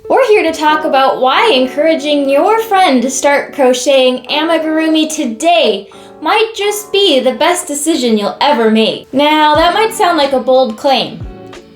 We're here to talk about why encouraging your friend to start crocheting amigurumi today might just be the best decision you'll ever make. Now, that might sound like a bold claim,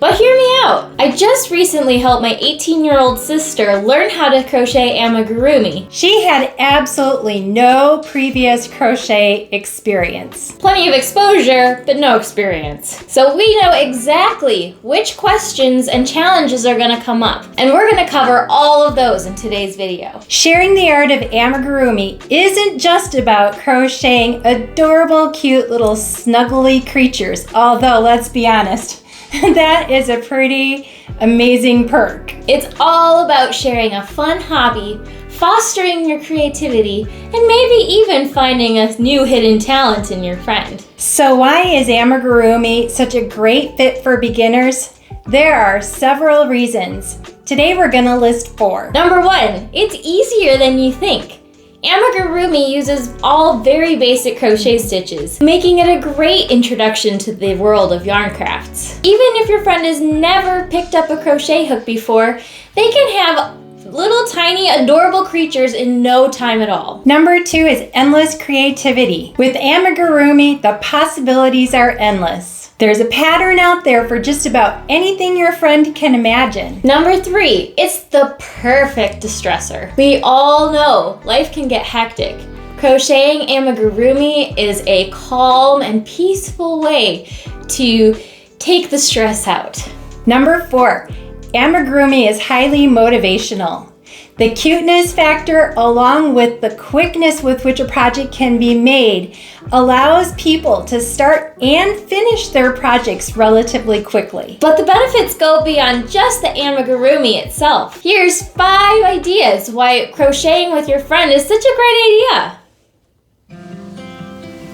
but hear me out. I just recently helped my 18-year-old sister learn how to crochet amigurumi. She had absolutely no previous crochet experience. Plenty of exposure, but no experience. So we know exactly which questions and challenges are gonna come up, and we're gonna cover all of those in today's video. Sharing the art of amigurumi isn't just about crocheting adorable, cute little snuggly creatures, although let's be honest, that is a pretty amazing perk. It's all about sharing a fun hobby, fostering your creativity, and maybe even finding a new hidden talent in your friend. So why is amigurumi such a great fit for beginners? There are several reasons. Today we're gonna list 4. Number 1, it's easier than you think. Amigurumi uses all very basic crochet stitches, making it a great introduction to the world of yarn crafts. Even if your friend has never picked up a crochet hook before, they can have little tiny adorable creatures in no time at all. Number 2 is endless creativity. With amigurumi, the possibilities are endless. There's a pattern out there for just about anything your friend can imagine. Number 3, it's the perfect distressor. We all know life can get hectic. Crocheting amigurumi is a calm and peaceful way to take the stress out. Number 4, amigurumi is highly motivational. The cuteness factor, along with the quickness with which a project can be made, allows people to start and finish their projects relatively quickly. But the benefits go beyond just the amigurumi itself. Here's 5 ideas why crocheting with your friend is such a great idea.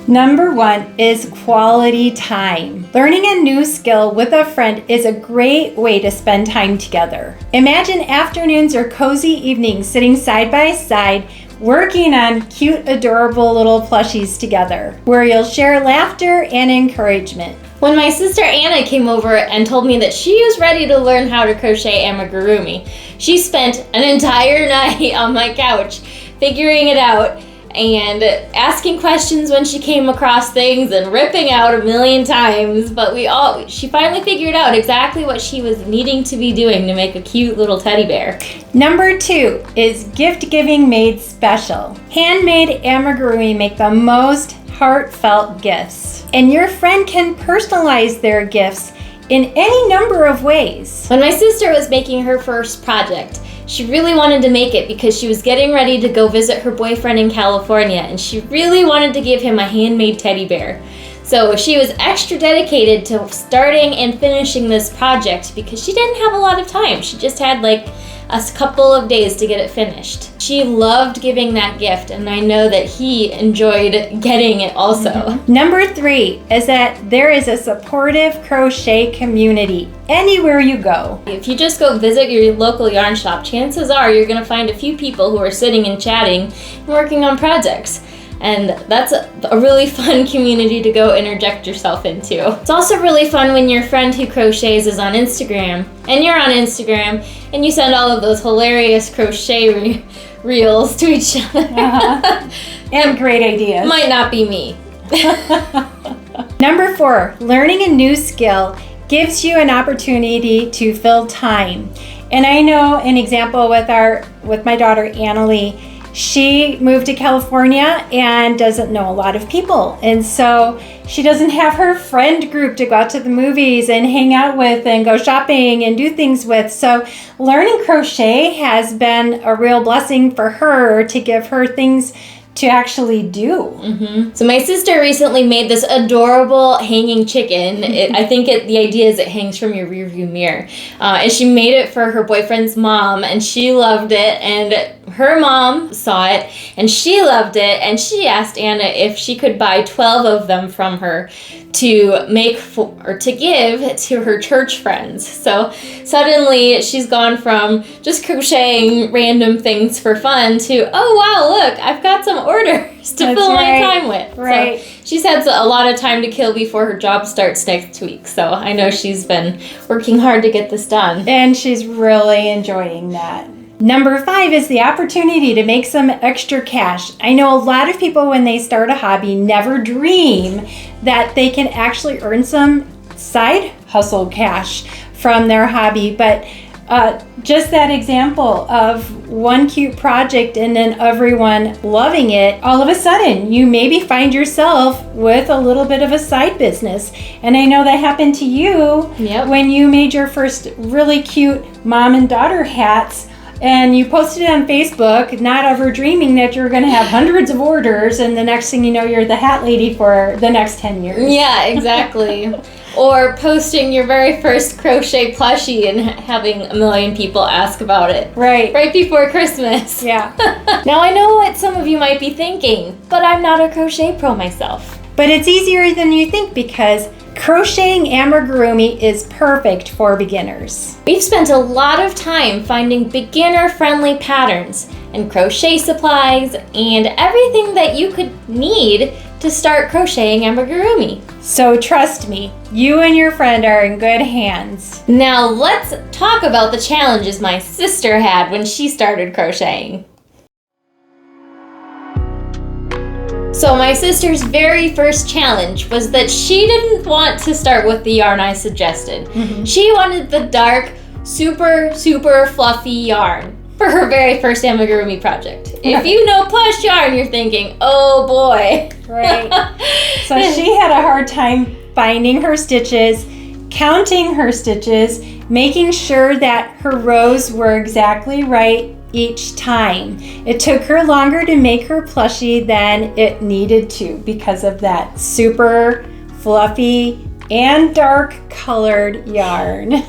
Number 1 is quality time. Learning a new skill with a friend is a great way to spend time together. Imagine afternoons or cozy evenings sitting side by side, working on cute, adorable little plushies together, where you'll share laughter and encouragement. When my sister Anna came over and told me that she was ready to learn how to crochet amigurumi, she spent an entire night on my couch figuring it out and asking questions when she came across things and ripping out a million times, but she finally figured out exactly what she was needing to be doing to make a cute little teddy bear. Number 2 is gift giving made special. Handmade amigurumi make the most heartfelt gifts, and your friend can personalize their gifts in any number of ways. When my sister was making her first project, she really wanted to make it because she was getting ready to go visit her boyfriend in California, and she really wanted to give him a handmade teddy bear. So she was extra dedicated to starting and finishing this project because she didn't have a lot of time. She just had like a couple of days to get it finished. She loved giving that gift, and I know that he enjoyed getting it also. Number 3 is that there is a supportive crochet community anywhere you go. If you just go visit your local yarn shop, chances are you're gonna find a few people who are sitting and chatting and working on projects. And that's a really fun community to go interject yourself into. It's also really fun when your friend who crochets is on Instagram, and you're on Instagram, and you send all of those hilarious crochet reels to each other. And great ideas. Might not be me. Number 4, learning a new skill gives you an opportunity to fill time. And I know an example with my daughter Annalie. She moved to California and doesn't know a lot of people. And so she doesn't have her friend group to go out to the movies and hang out with and go shopping and do things with. So learning crochet has been a real blessing for her to give her things to actually do. So my sister recently made this adorable hanging chicken. I think the idea is it hangs from your rearview mirror. And she made it for her boyfriend's mom, and she loved it. And her mom saw it, and she loved it. And she asked Anna if she could buy 12 of them from her to make or to give to her church friends. So suddenly she's gone from just crocheting random things for fun to, oh wow, look, I've got some orders to That's fill right. my time with. Right. So she's had a lot of time to kill before her job starts next week. So I know she's been working hard to get this done. And she's really enjoying that. Number 5 is the opportunity to make some extra cash. I know a lot of people, when they start a hobby, never dream that they can actually earn some side hustle cash from their hobby. But just that example of one cute project and then everyone loving it, all of a sudden you maybe find yourself with a little bit of a side business. And I know that happened to you when you made your first really cute mom and daughter hats. And you posted it on Facebook, not ever dreaming that you're going to have hundreds of orders, and the next thing you know, you're the hat lady for the next 10 years. Yeah, exactly. Or posting your very first crochet plushie and having a million people ask about it. Right before Christmas. Yeah. Now I know what some of you might be thinking, but I'm not a crochet pro myself. But it's easier than you think because crocheting amigurumi is perfect for beginners. We've spent a lot of time finding beginner-friendly patterns and crochet supplies and everything that you could need to start crocheting amigurumi. So trust me, you and your friend are in good hands. Now let's talk about the challenges my sister had when she started crocheting. So my sister's very first challenge was that she didn't want to start with the yarn I suggested. Mm-hmm. She wanted the dark, super fluffy yarn for her very first amigurumi project. If you know plush yarn, you're thinking, oh boy. Right. So she had a hard time finding her stitches, counting her stitches, making sure that her rows were exactly right each time. It took her longer to make her plushie than it needed to because of that super fluffy and dark colored yarn.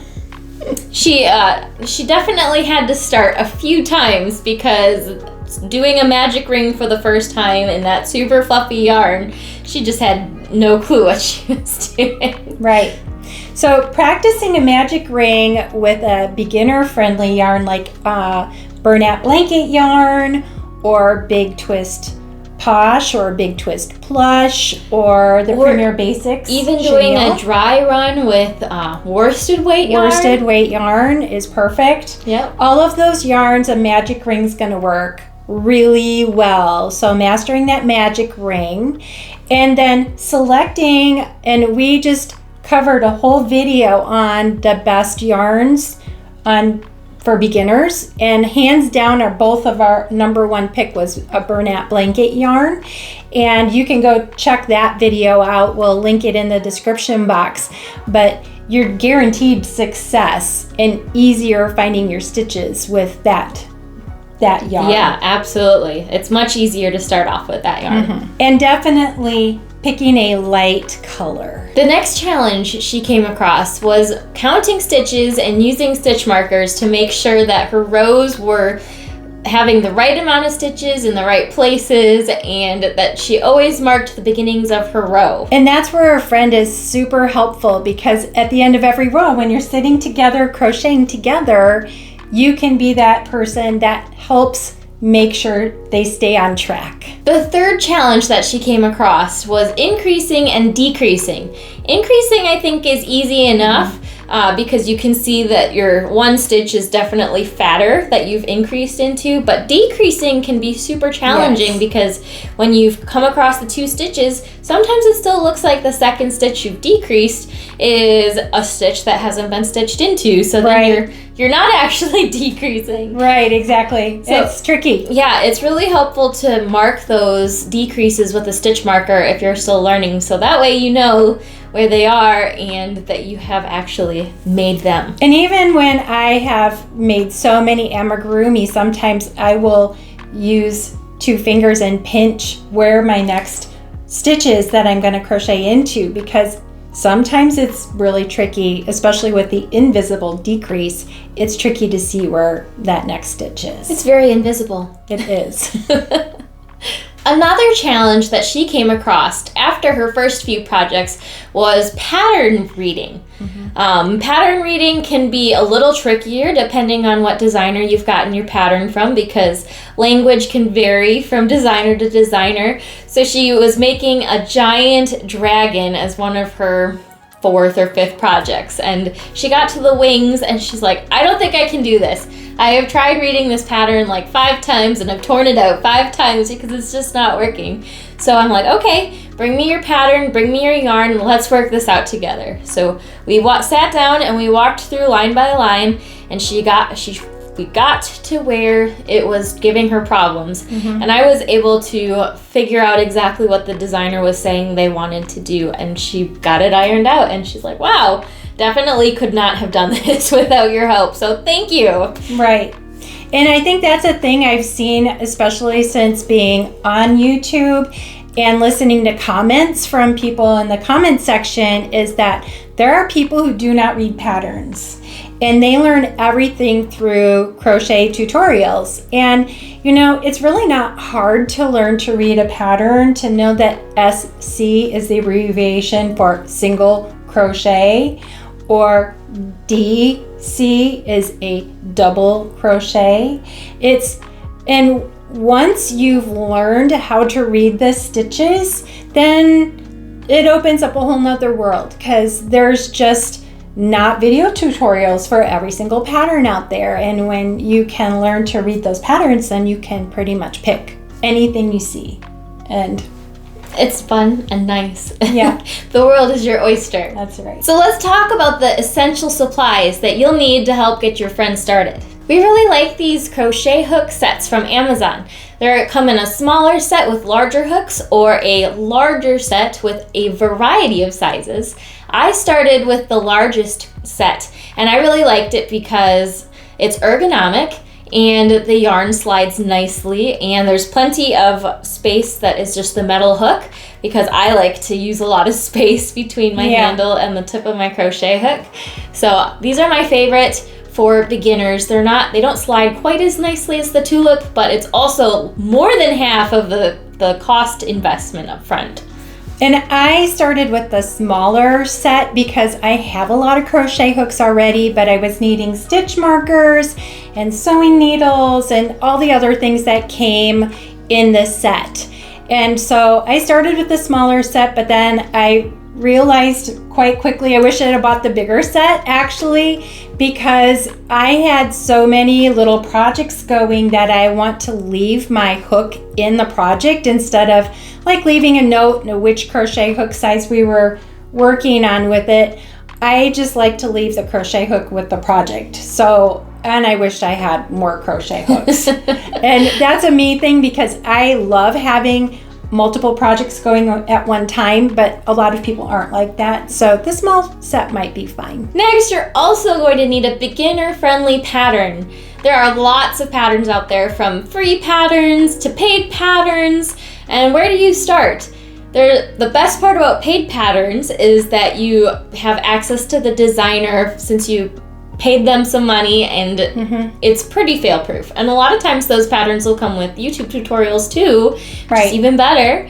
She definitely had to start a few times because doing a magic ring for the first time in that super fluffy yarn, she just had no clue what she was doing. Right. So practicing a magic ring with a beginner-friendly yarn like burlap blanket yarn or Big Twist Posh or Big Twist Plush or the Premier Basics. Even doing a dry run with worsted weight yarn. Worsted weight yarn is perfect. Yep. All of those yarns, a magic ring's going to work really well. So mastering that magic ring and then selecting, and we just covered a whole video on the best yarns for beginners, and hands down both of our number one pick was a burlap blanket yarn, and you can go check that video out. We'll link it in the description box, but you're guaranteed success and easier finding your stitches with that yarn. Yeah, absolutely. It's much easier to start off with that yarn. Mm-hmm. And definitely picking a light color. The next challenge she came across was counting stitches and using stitch markers to make sure that her rows were having the right amount of stitches in the right places and that she always marked the beginnings of her row. And that's where our friend is super helpful because at the end of every row, when you're sitting together, crocheting together, you can be that person that helps make sure they stay on track. The third challenge that she came across was increasing and decreasing. Increasing, I think, is easy enough because you can see that your one stitch is definitely fatter that you've increased into, but decreasing can be super challenging because when you've come across the two stitches, sometimes it still looks like the second stitch you've decreased is a stitch that hasn't been stitched into, so then you're not actually decreasing. Right, exactly. So, it's tricky. Yeah, it's really helpful to mark those decreases with a stitch marker if you're still learning, so that way you know where they are and that you have actually made them. And even when I have made so many amigurumi, sometimes I will use 2 fingers and pinch where my next stitch is that I'm going to crochet into, because sometimes it's really tricky, especially with the invisible decrease. It's tricky to see where that next stitch is. It's very invisible. It is. Another challenge that she came across after her first few projects was pattern reading. Pattern reading can be a little trickier depending on what designer you've gotten your pattern from, because language can vary from designer to designer. So she was making a giant dragon as one of her 4th or 5th projects, and she got to the wings and she's like, I don't think I can do this. I have tried reading this pattern like 5 times and I've torn it out 5 times because it's just not working. So I'm like, okay, bring me your pattern, bring me your yarn, and let's work this out together. So we sat down and we walked through line by line, and we got to where it was giving her problems. And I was able to figure out exactly what the designer was saying they wanted to do, and she got it ironed out, and she's like, wow, definitely could not have done this without your help, so thank you. Right. And I think that's a thing I've seen, especially since being on YouTube and listening to comments from people in the comment section, is that there are people who do not read patterns, and they learn everything through crochet tutorials. And you know, it's really not hard to learn to read a pattern, to know that SC is the abbreviation for single crochet, or DC is a double crochet. And once you've learned how to read the stitches, then it opens up a whole nother world, because there's just not video tutorials for every single pattern out there. And when you can learn to read those patterns, then you can pretty much pick anything you see. And it's fun and nice. Yeah. The world is your oyster. That's right. So let's talk about the essential supplies that you'll need to help get your friend started. We really like these crochet hook sets from Amazon. They come in a smaller set with larger hooks, or a larger set with a variety of sizes. I started with the largest set, and I really liked it because it's ergonomic and the yarn slides nicely, and there's plenty of space that is just the metal hook, because I like to use a lot of space between my handle and the tip of my crochet hook. So these are my favorite for beginners. They don't slide quite as nicely as the tulip, but it's also more than half of the cost investment up front. And I started with the smaller set because I have a lot of crochet hooks already, but I was needing stitch markers and sewing needles and all the other things that came in this set. And so I started with the smaller set, but then I realized quite quickly I wish I had bought the bigger set, actually, because I had so many little projects going that I want to leave my hook in the project instead of like leaving a note and which crochet hook size we were working on with it. I just like to leave the crochet hook with the project. So, and I wished I had more crochet hooks. And that's a me thing, because I love having multiple projects going at one time, but a lot of people aren't like that. So the small set might be fine. Next, you're also going to need a beginner-friendly pattern. There are lots of patterns out there, from free patterns to paid patterns. And where do you start? The best part about paid patterns is that you have access to the designer since you paid them some money, and it's pretty fail-proof. And a lot of times those patterns will come with YouTube tutorials too, which is even better.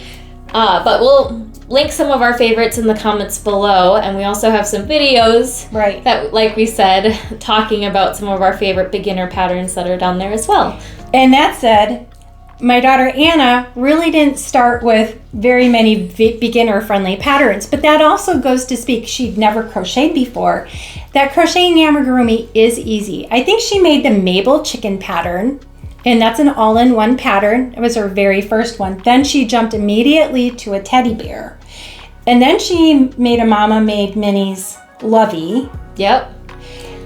But we'll link some of our favorites in the comments below, and we also have some videos that, like we said, talking about some of our favorite beginner patterns that are down there as well. And that said, my daughter Anna really didn't start with very many beginner-friendly patterns, but that also goes to speak. She'd never crocheted before. That crocheting amigurumi is easy. I think she made the Mabel chicken pattern, and that's an all-in-one pattern. It was her very first one. Then she jumped immediately to a teddy bear. And then she made a Mama Made Minis Lovey. Yep.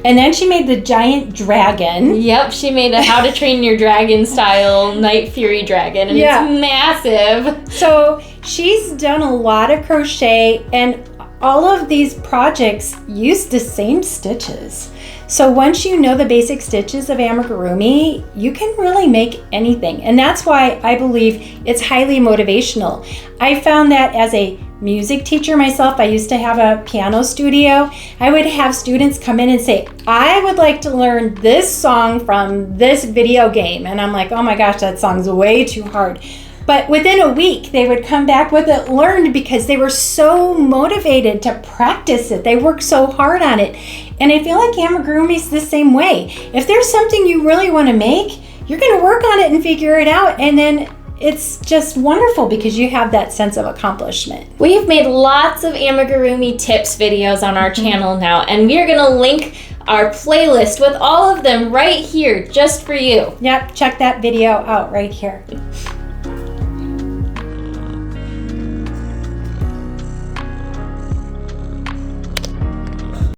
And then she made the giant dragon. Yep, she made a How to Train Your Dragon style Night Fury dragon, and it's massive. So she's done a lot of crochet, and all of these projects use the same stitches. So once you know the basic stitches of amigurumi, you can really make anything. And that's why I believe it's highly motivational. I found that as a music teacher myself, I used to have a piano studio. I would have students come in and say, I would like to learn this song from this video game. And I'm like, oh my gosh, that song's way too hard. But within a week, they would come back with it learned because they were so motivated to practice it. They worked so hard on it. And I feel like amigurumi is the same way. If there's something you really want to make, you're going to work on it and figure it out. And then it's just wonderful because you have that sense of accomplishment. We've made lots of amigurumi tips videos on our channel now, and we are going to link our playlist with all of them right here just for you. Yep, check that video out right here.